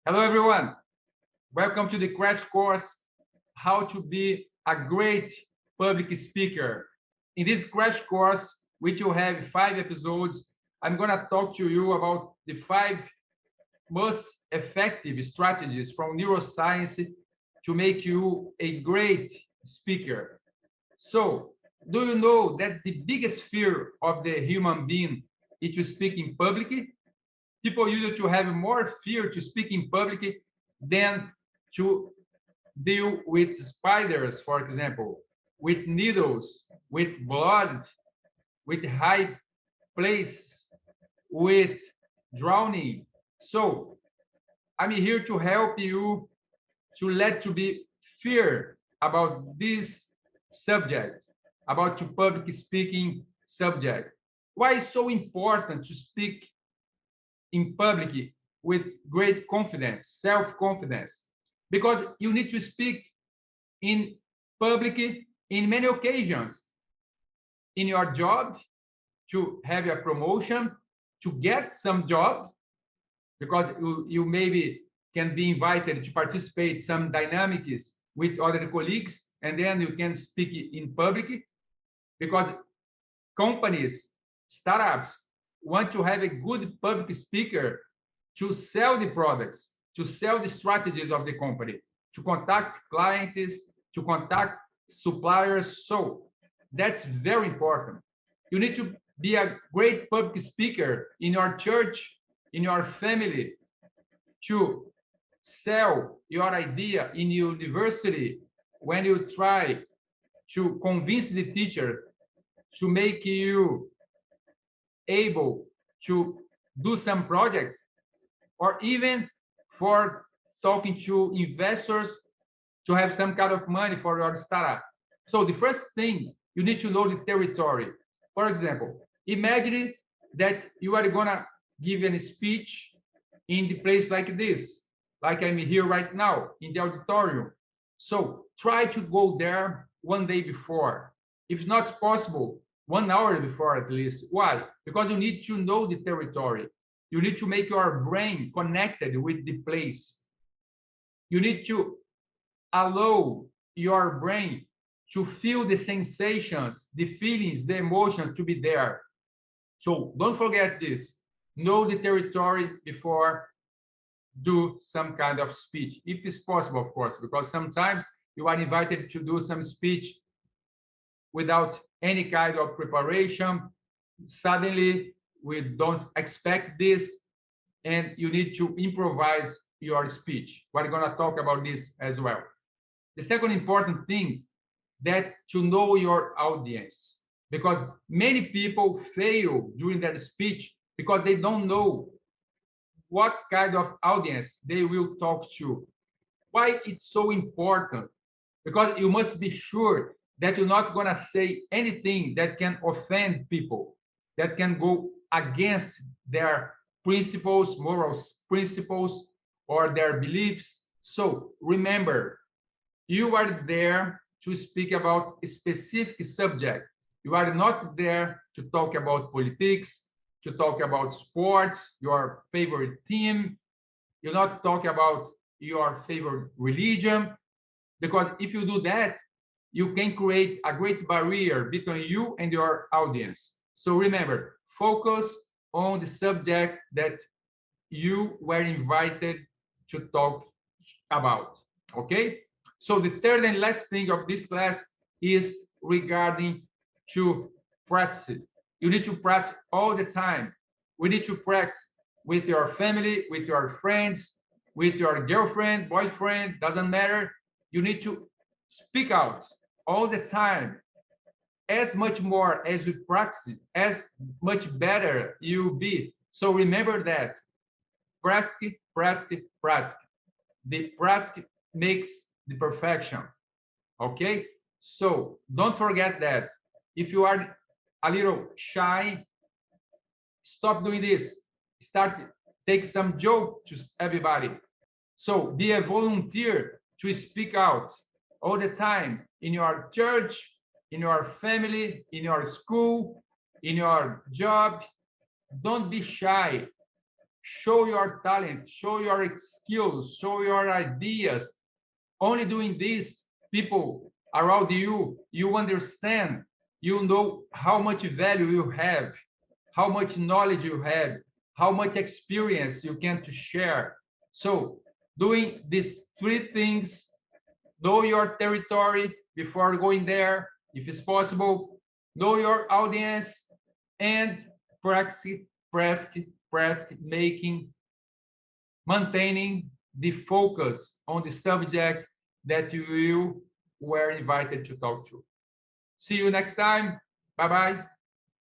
Hello, everyone. Welcome to the crash course, How to Be a Great Public Speaker. In this crash course, which will have 5 episodes, I'm going to talk to you about the 5 most effective strategies from neuroscience to make you a great speaker. So, do you know that the biggest fear of the human being is to speak in public? People used to have more fear to speak in public than to deal with spiders, for example, with needles, with blood, with high place, with drowning. So I'm here to help you to let to be fear about this subject, about to public speaking subject. Why is so important to speak in public with great confidence, self-confidence? Because you need to speak in public in many occasions, in your job, to have a promotion, to get some job, because you maybe can be invited to participate some dynamics with other colleagues, and then you can speak in public, because companies, startups want to have a good public speaker to sell the products, to sell the strategies of the company, to contact clients, to contact suppliers. So that's very important. You need to be a great public speaker in your church, in your family, to sell your idea in university when you try to convince the teacher to make you able to do some project, or even for talking to investors to have some kind of money for your startup. So the first thing, you need to know the territory. For example, imagine that you are going to give a speech in the place like this, like I'm here right now in the auditorium. So try to go there one day before. If not possible, 1 hour before at least. Why? Because you need to know the territory. You need to make your brain connected with the place. You need to allow your brain to feel the sensations, the feelings, the emotions to be there. So don't forget this. Know the territory before do some kind of speech, if it's possible, of course, because sometimes you are invited to do some speech without any kind of preparation. Suddenly, we don't expect this, and you need to improvise your speech. We're going to talk about this as well. The second important thing, that to know your audience, because many people fail during their speech because they don't know what kind of audience they will talk to. Why it's so important? Because you must be sure that you're not going to say anything that can offend people, that can go against their principles, moral principles, or their beliefs. So remember, you are there to speak about a specific subject. You are not there to talk about politics, to talk about sports, your favorite team. You're not talking about your favorite religion, because if you do that, you can create a great barrier between you and your audience. So remember, focus on the subject that you were invited to talk about, okay? So the third and last thing of this class is regarding to practice. You need to practice all the time. We need to practice with your family, with your friends, with your girlfriend, boyfriend, doesn't matter. You need to speak out all the time. As much more as you practice, as much better you'll be. So remember that. Practice, practice, practice. The practice makes the perfection. Okay? So don't forget that. If you are a little shy, stop doing this. Start take some joke to everybody. So be a volunteer to speak out all the time in your church, in your family, in your school, in your job. Don't be shy. show your talent, show your skills, show your ideas. Only doing this, people around you, you understand, you know how much value you have, how much knowledge you have, how much experience you can to share. So doing these three things, know your territory before going there, if it's possible, know your audience, and practice, practice making, maintaining the focus on the subject that you were invited to talk to. See you next time. Bye bye.